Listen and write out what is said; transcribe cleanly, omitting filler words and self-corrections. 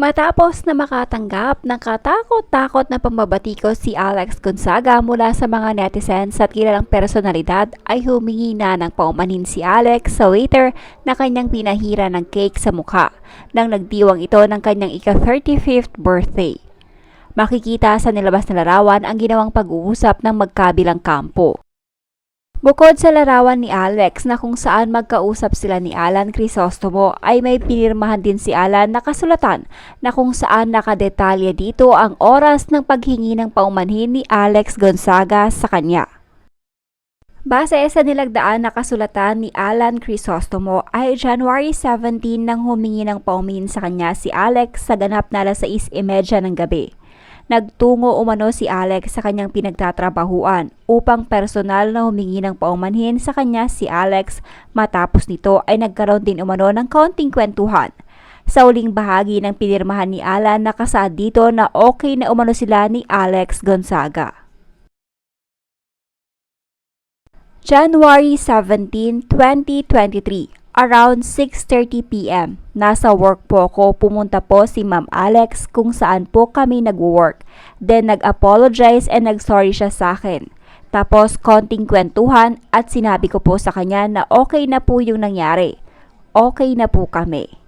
Matapos na makatanggap ng katakot-takot na pambabatikos si Alex Gonzaga mula sa mga netizens at kilalang personalidad ay humingi na ng paumanhin si Alex sa waiter na kanyang pinahira ng cake sa mukha nang nagdiwang ito ng kanyang ika-35th birthday. Makikita sa nilabas na larawan ang ginawang pag-uusap ng magkabilang kampo. Bukod sa larawan ni Alex na kung saan magkausap sila ni Alan Crisostomo ay may pinirmahan din si Alan na kasulatan na kung saan nakadetalye dito ang oras ng paghingi ng paumanhin ni Alex Gonzaga sa kanya. Base sa nilagdaan na kasulatan ni Alan Crisostomo ay January 17 nang humingi ng paumanhin sa kanya si Alex sa ganap na 6:30 ng gabi. Nagtungo umano si Alex sa kanyang pinagtatrabahuan upang personal na humingi ng paumanhin sa kanya si Alex. Matapos nito ay nagkaroon din umano ng kaunting kwentuhan. Sa uling bahagi ng pinirmahan ni Alan, nakasaad dito na okay na umano sila ni Alex Gonzaga. January 17, 2023, around 6:30 p.m. Nasa work po ako, pumunta po si Ma'am Alex kung saan po kami nag-work. Then nag-apologize and nag-sorry siya sa akin. Tapos konting kwentuhan at sinabi ko po sa kanya na okay na po yung nangyari. Okay na po kami.